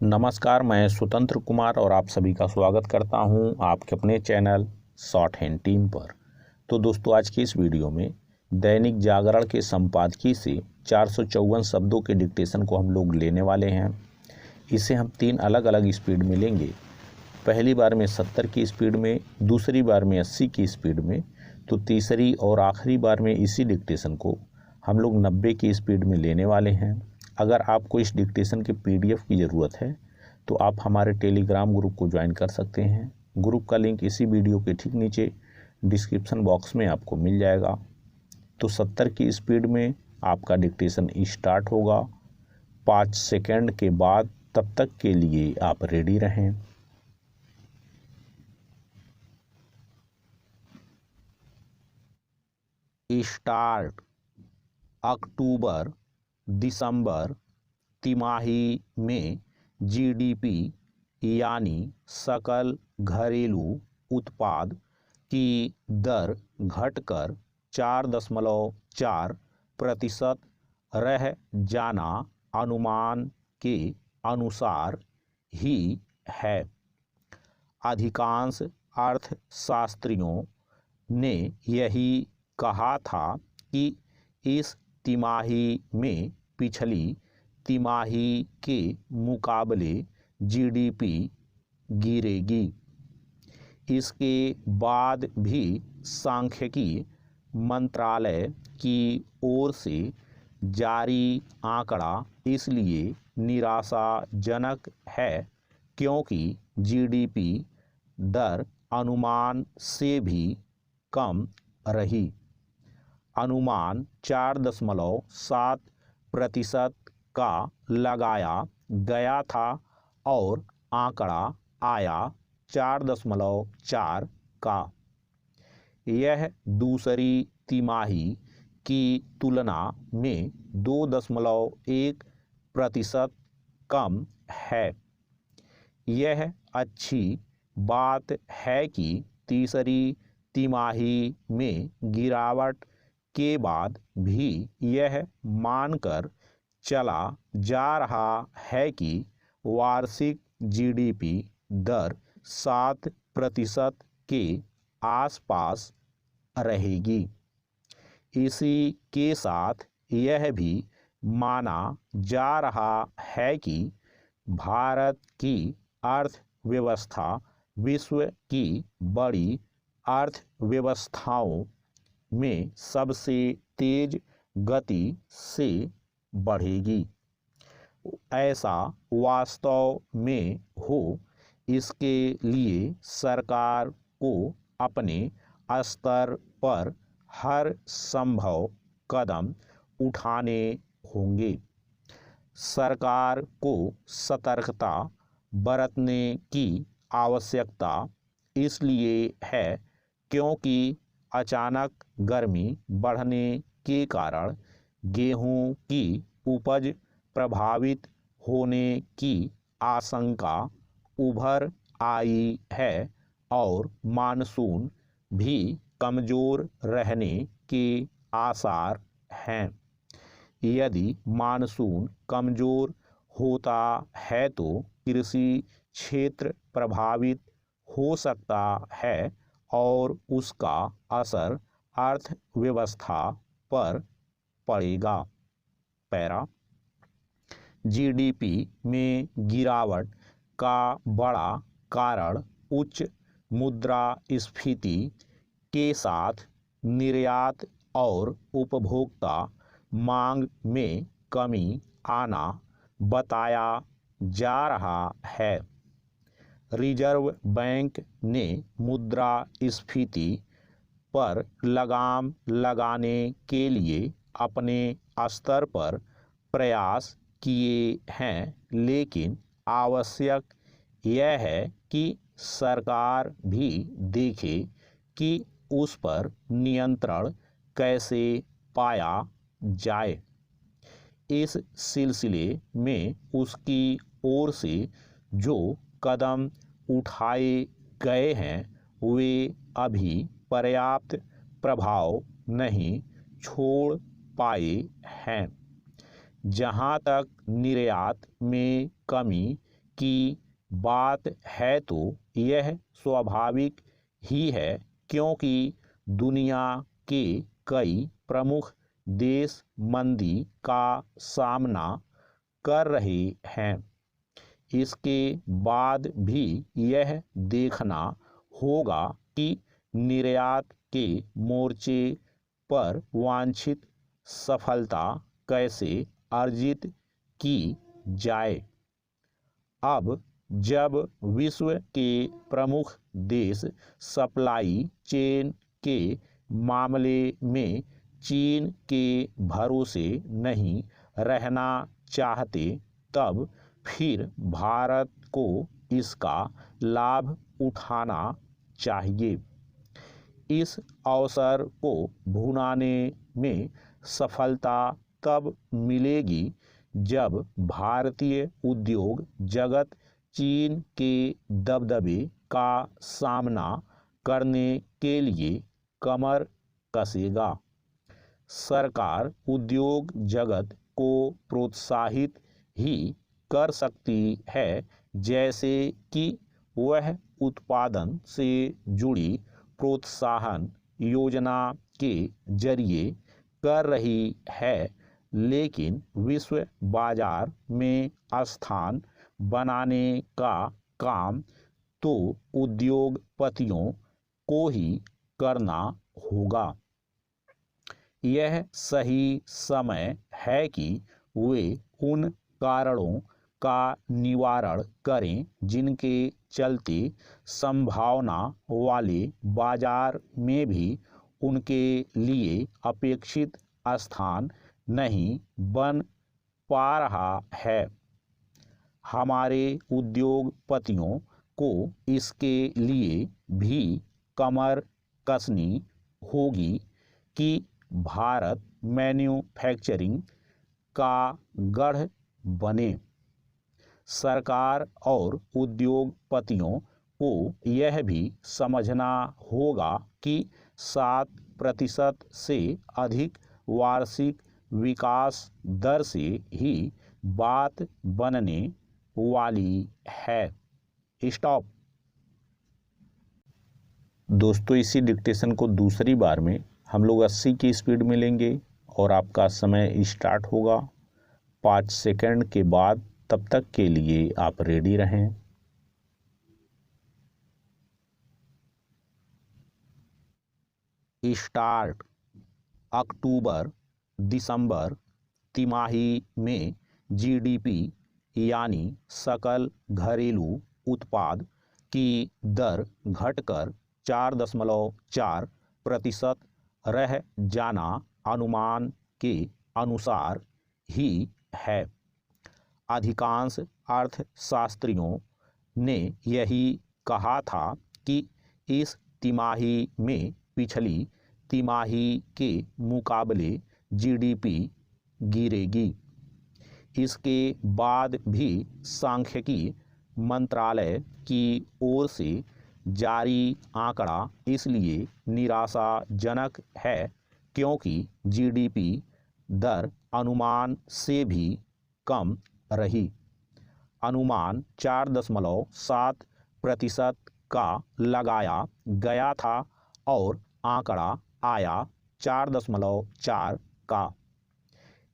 नमस्कार, मैं स्वतंत्र कुमार और आप सभी का स्वागत करता हूं आपके अपने चैनल शॉर्ट हैंड टीम पर। तो दोस्तों, आज की इस वीडियो में दैनिक जागरण के संपादकीय से 454 शब्दों के डिक्टेशन को हम लोग लेने वाले हैं। इसे हम 3 अलग अलग स्पीड में लेंगे। पहली बार में 70 की स्पीड में, दूसरी बार में 80 की स्पीड में, तो तीसरी और आखिरी बार में इसी डिक्टेशन को हम लोग 90 की स्पीड में लेने वाले हैं। अगर आपको इस डिक्टेशन के PDF की ज़रूरत है तो आप हमारे टेलीग्राम ग्रुप को ज्वाइन कर सकते हैं। ग्रुप का लिंक इसी वीडियो के ठीक नीचे डिस्क्रिप्शन बॉक्स में आपको मिल जाएगा। तो 70 की स्पीड में आपका डिक्टेशन स्टार्ट होगा। 5 सेकंड के बाद तब तक के लिए आप रेडी रहें। स्टार्ट। अक्टूबर दिसंबर तिमाही में GDP यानी सकल घरेलू उत्पाद की दर घटकर 4.4% रह जाना अनुमान के अनुसार ही है। अधिकांश अर्थशास्त्रियों ने यही कहा था कि इस तिमाही में पिछली तिमाही के मुकाबले GDP गिरेगी। इसके बाद भी सांख्यिकी मंत्रालय की ओर से जारी आंकड़ा इसलिए निराशाजनक है क्योंकि GDP दर अनुमान से भी कम रही। अनुमान 4.7% का लगाया गया था और आंकड़ा आया 4.4 का। यह दूसरी तिमाही की तुलना में 2.1% कम है। यह अच्छी बात है कि तीसरी तिमाही में गिरावट के बाद भी यह मानकर चला जा रहा है कि वार्षिक GDP दर 7% के आसपास रहेगी। इसी के साथ यह भी माना जा रहा है कि भारत की अर्थव्यवस्था विश्व की बड़ी अर्थव्यवस्थाओं में सबसे तेज गति से बढ़ेगी। ऐसा वास्तव में हो, इसके लिए सरकार को अपने स्तर पर हर संभव कदम उठाने होंगे। सरकार को सतर्कता बरतने की आवश्यकता इसलिए है क्योंकि अचानक गर्मी बढ़ने के कारण गेहूं की उपज प्रभावित होने की आशंका उभर आई है और मानसून भी कमज़ोर रहने के आसार हैं। यदि मानसून कमज़ोर होता है तो कृषि क्षेत्र प्रभावित हो सकता है और उसका असर अर्थव्यवस्था पर पड़ेगा। पैरा GDP में गिरावट का बड़ा कारण उच्च मुद्रास्फीति के साथ निर्यात और उपभोक्ता मांग में कमी आना बताया जा रहा है। रिजर्व बैंक ने मुद्रास्फीति पर लगाम लगाने के लिए अपने स्तर पर प्रयास किए हैं, लेकिन आवश्यक यह है कि सरकार भी देखे कि उस पर नियंत्रण कैसे पाया जाए। इस सिलसिले में उसकी ओर से जो कदम उठाए गए हैं वे अभी पर्याप्त प्रभाव नहीं छोड़ पाए हैं। जहां तक निर्यात में कमी की बात है तो यह स्वाभाविक ही है, क्योंकि दुनिया के कई प्रमुख देश मंदी का सामना कर रहे हैं। इसके बाद भी यह देखना होगा कि निर्यात के मोर्चे पर वांछित सफलता कैसे अर्जित की जाए। अब जब विश्व के प्रमुख देश सप्लाई चेन के मामले में चीन के भरोसे नहीं रहना चाहते, तब फिर भारत को इसका लाभ उठाना चाहिए। इस अवसर को भुनाने में सफलता तब मिलेगी जब भारतीय उद्योग जगत चीन के दबदबे का सामना करने के लिए कमर कसेगा। सरकार उद्योग जगत को प्रोत्साहित ही कर सकती है, जैसे कि वह उत्पादन से जुड़ी प्रोत्साहन योजना के जरिए कर रही है, लेकिन विश्व बाजार में स्थान बनाने का काम तो उद्योगपतियों को ही करना होगा। यह सही समय है कि वे उन कारणों का निवारण करें जिनके चलते संभावना वाले बाजार में भी उनके लिए अपेक्षित स्थान नहीं बन पा रहा है। हमारे उद्योगपतियों को इसके लिए भी कमर कसनी होगी कि भारत मैन्युफैक्चरिंग का गढ़ बने। सरकार और उद्योगपतियों को यह भी समझना होगा कि 7% से अधिक वार्षिक विकास दर से ही बात बनने वाली है। स्टॉप। दोस्तों, इसी डिक्टेशन को दूसरी बार में हम लोग 80 की स्पीड में लेंगे और आपका समय स्टार्ट होगा 5 सेकंड के बाद। तब तक के लिए आप रेडी रहें। स्टार्ट। अक्टूबर दिसंबर तिमाही में जीडीपी यानी सकल घरेलू उत्पाद की दर घटकर 4.4% रह जाना अनुमान के अनुसार ही है। अधिकांश अर्थशास्त्रियों ने यही कहा था कि इस तिमाही में पिछली तिमाही के मुकाबले जीडीपी गिरेगी। इसके बाद भी सांख्यिकी मंत्रालय की ओर से जारी आंकड़ा इसलिए निराशाजनक है क्योंकि जीडीपी दर अनुमान से भी कम रही। अनुमान 4.7% का लगाया गया था और आंकड़ा आया 4.4 का।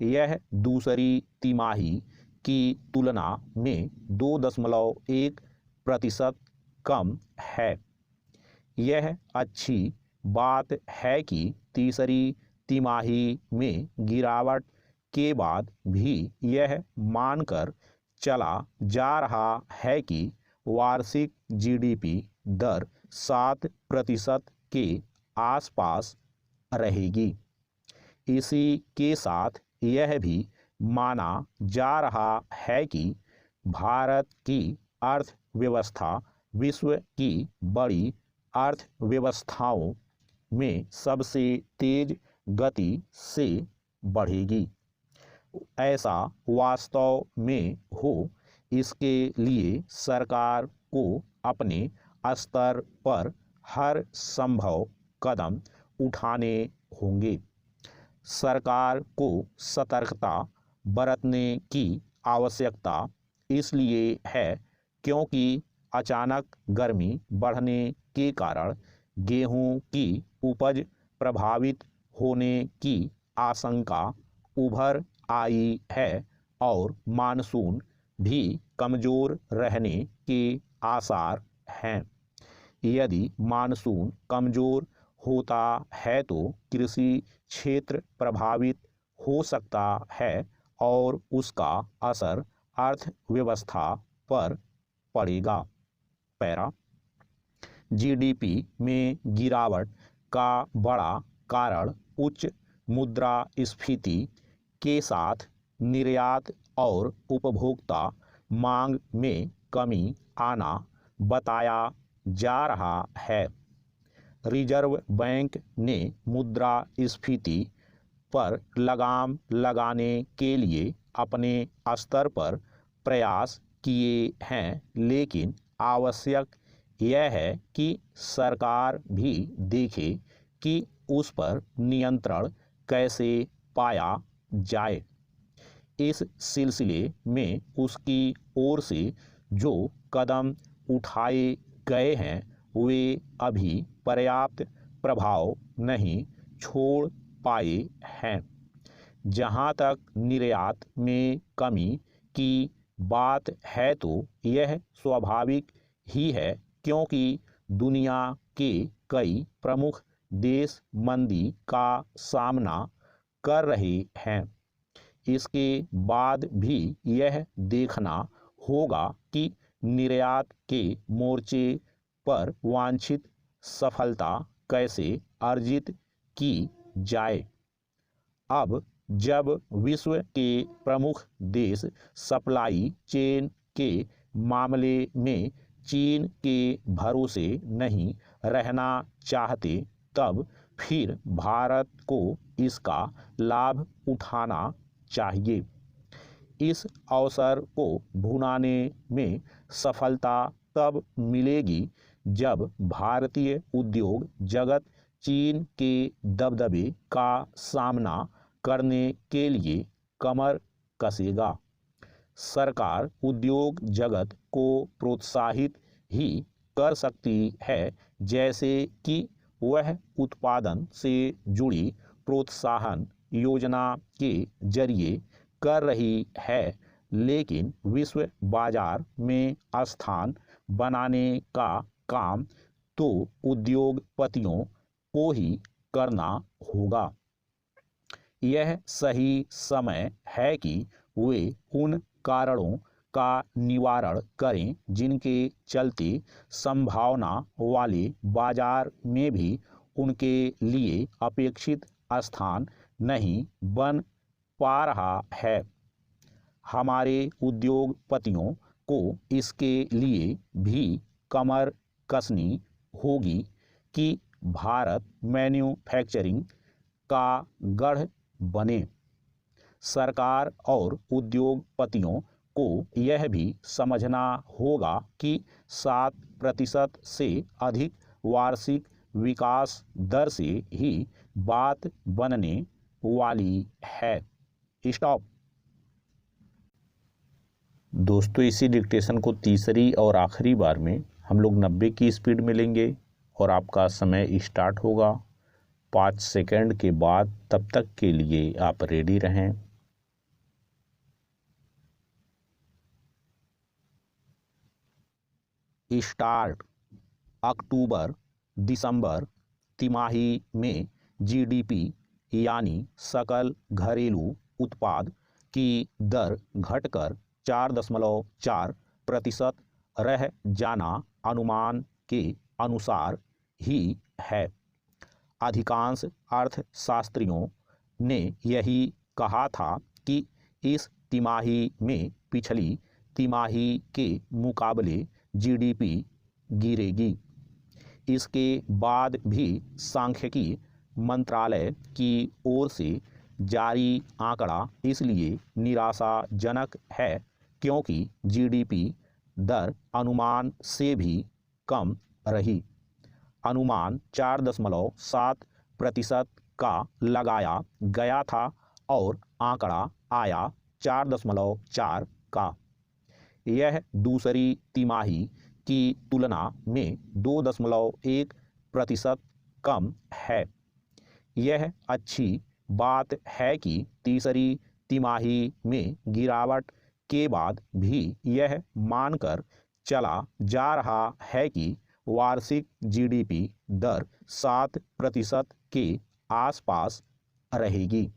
यह दूसरी तिमाही की तुलना में 2.1% कम है। यह अच्छी बात है कि तीसरी तिमाही में गिरावट के बाद भी यह मानकर चला जा रहा है कि वार्षिक जीडीपी दर 7% के आसपास रहेगी। इसी के साथ यह भी माना जा रहा है कि भारत की अर्थव्यवस्था विश्व की बड़ी अर्थव्यवस्थाओं में सबसे तेज गति से बढ़ेगी। ऐसा वास्तव में हो, इसके लिए सरकार को अपने स्तर पर हर संभव कदम उठाने होंगे। सरकार को सतर्कता बरतने की आवश्यकता इसलिए है क्योंकि अचानक गर्मी बढ़ने के कारण गेहूं की उपज प्रभावित होने की आशंका उभर आई है और मानसून भी कमज़ोर रहने के आसार हैं। यदि मानसून कमज़ोर होता है तो कृषि क्षेत्र प्रभावित हो सकता है और उसका असर अर्थव्यवस्था पर पड़ेगा। पैरा जीडीपी में गिरावट का बड़ा कारण उच्च मुद्रास्फीति के साथ निर्यात और उपभोक्ता मांग में कमी आना बताया जा रहा है। रिजर्व बैंक ने मुद्रास्फीति पर लगाम लगाने के लिए अपने स्तर पर प्रयास किए हैं, लेकिन आवश्यक यह है कि सरकार भी देखे कि उस पर नियंत्रण कैसे पाया जाए। इस सिलसिले में उसकी ओर से जो कदम उठाए गए हैं वे अभी पर्याप्त प्रभाव नहीं छोड़ पाए हैं। जहां तक निर्यात में कमी की बात है तो यह स्वाभाविक ही है, क्योंकि दुनिया के कई प्रमुख देश मंदी का सामना कर रहे हैं। इसके बाद भी यह देखना होगा कि निर्यात के मोर्चे पर वांछित सफलता कैसे अर्जित की जाए। अब जब विश्व के प्रमुख देश सप्लाई चेन के मामले में चीन के भरोसे नहीं रहना चाहते, तब फिर भारत को इसका लाभ उठाना चाहिए। इस अवसर को भुनाने में सफलता तब मिलेगी जब भारतीय उद्योग जगत चीन के दबदबे का सामना करने के लिए कमर कसेगा। सरकार उद्योग जगत को प्रोत्साहित ही कर सकती है, जैसे कि वह उत्पादन से जुड़ी प्रोत्साहन योजना के जरिए कर रही है, लेकिन विश्व बाजार में स्थान बनाने का काम तो उद्योगपतियों को ही करना होगा। यह सही समय है कि वे उन कारणों का निवारण करें जिनके चलते संभावना वाले बाजार में भी उनके लिए अपेक्षित स्थान नहीं बन पा रहा है। हमारे उद्योगपतियों को इसके लिए भी कमर कसनी होगी कि भारत मैन्युफैक्चरिंग का गढ़ बने। सरकार और उद्योगपतियों को यह भी समझना होगा कि 7% से अधिक वार्षिक विकास दर से ही बात बनने वाली है। स्टॉप। दोस्तों, इसी डिक्टेशन को तीसरी और आखिरी बार में हम लोग 90 की स्पीड में लेंगे और आपका समय स्टार्ट होगा 5 सेकंड के बाद। तब तक के लिए आप रेडी रहें। स्टार्ट। अक्टूबर दिसंबर तिमाही में जीडीपी यानी सकल घरेलू उत्पाद की दर घटकर 4.4% रह जाना अनुमान के अनुसार ही है। अधिकांश अर्थशास्त्रियों ने यही कहा था कि इस तिमाही में पिछली तिमाही के मुकाबले जीडीपी गिरेगी। इसके बाद भी सांख्यिकी मंत्रालय की ओर से जारी आंकड़ा इसलिए निराशाजनक है क्योंकि जीडीपी दर अनुमान से भी कम रही। अनुमान 4.7% का लगाया गया था और आंकड़ा आया 4.4 का। यह दूसरी तिमाही की तुलना में 2.1% कम है। यह अच्छी बात है कि तीसरी तिमाही में गिरावट के बाद भी यह मानकर चला जा रहा है कि वार्षिक जीडीपी दर 7% के आसपास रहेगी।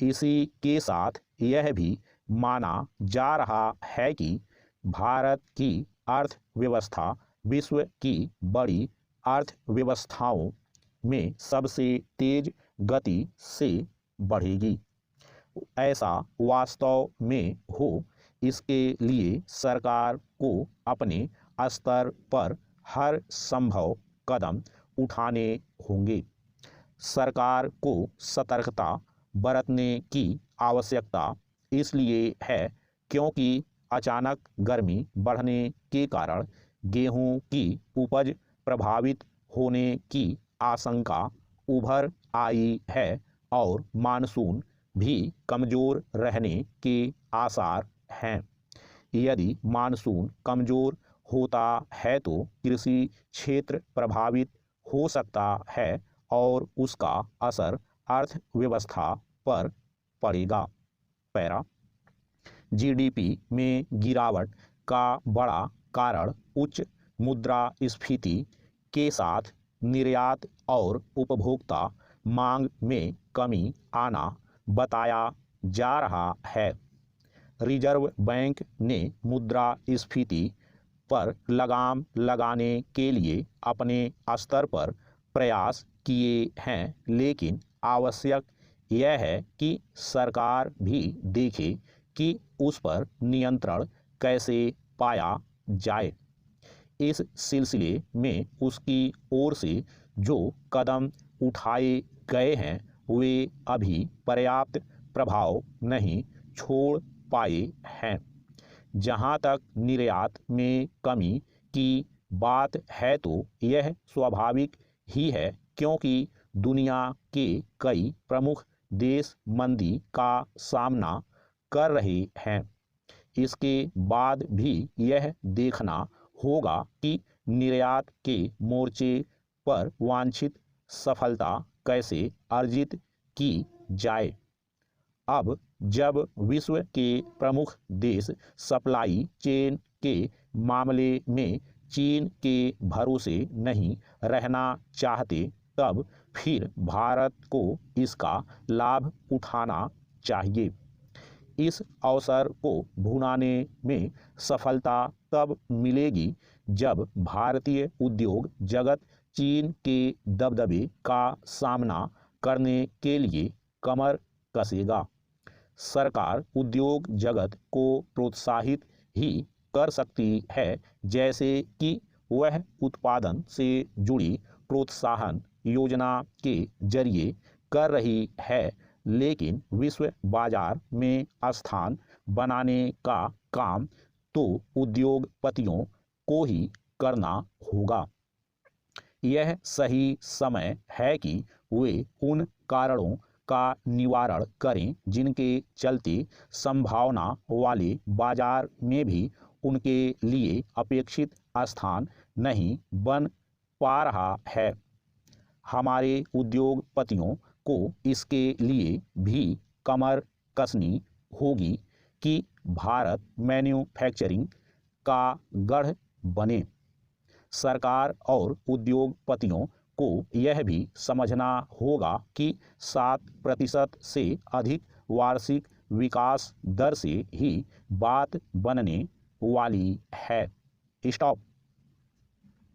इसी के साथ यह भी माना जा रहा है कि भारत की अर्थव्यवस्था विश्व की बड़ी अर्थव्यवस्थाओं में सबसे तेज गति से बढ़ेगी। ऐसा वास्तव में हो, इसके लिए सरकार को अपने स्तर पर हर संभव कदम उठाने होंगे। सरकार को सतर्कता बरतने की आवश्यकता इसलिए है क्योंकि अचानक गर्मी बढ़ने के कारण गेहूं की उपज प्रभावित होने की आशंका उभर आई है और मानसून भी कमज़ोर रहने के आसार हैं। यदि मानसून कमज़ोर होता है तो कृषि क्षेत्र प्रभावित हो सकता है और उसका असर अर्थव्यवस्था पर पड़ेगा। पैरा जीडीपी में गिरावट का बड़ा कारण उच्च मुद्रास्फीति के साथ निर्यात और उपभोक्ता मांग में कमी आना बताया जा रहा है। रिजर्व बैंक ने मुद्रास्फीति पर लगाम लगाने के लिए अपने स्तर पर प्रयास किए हैं, लेकिन आवश्यक यह है कि सरकार भी देखे कि उस पर नियंत्रण कैसे पाया जाए। इस सिलसिले में उसकी ओर से जो कदम उठाए गए हैं वे अभी पर्याप्त प्रभाव नहीं छोड़ पाए हैं। जहां तक निर्यात में कमी की बात है तो यह स्वाभाविक ही है क्योंकि दुनिया के कई प्रमुख देश मंदी का सामना कर रहे हैं। इसके बाद भी यह देखना होगा कि निर्यात के मोर्चे पर वांछित सफलता कैसे अर्जित की जाए। अब जब विश्व के प्रमुख देश सप्लाई चेन के मामले में चीन के भरोसे नहीं रहना चाहते, तब फिर भारत को इसका लाभ उठाना चाहिए। इस अवसर को भुनाने में सफलता तब मिलेगी जब भारतीय उद्योग जगत चीन के दबदबे का सामना करने के लिए कमर कसेगा। सरकार उद्योग जगत को प्रोत्साहित ही कर सकती है, जैसे कि वह उत्पादन से जुड़ी प्रोत्साहन योजना के जरिए कर रही है, लेकिन विश्व बाजार में स्थान बनाने का काम तो उद्योगपतियों को ही करना होगा। यह सही समय है कि वे उन कारणों का निवारण करें जिनके चलते संभावना वाले बाजार में भी उनके लिए अपेक्षित स्थान नहीं बन पा रहा है। हमारे उद्योगपतियों को इसके लिए भी कमर कसनी होगी कि भारत मैन्युफैक्चरिंग का गढ़ बने। सरकार और उद्योगपतियों को यह भी समझना होगा कि 7% से अधिक वार्षिक विकास दर से ही बात बनने वाली है। स्टॉप।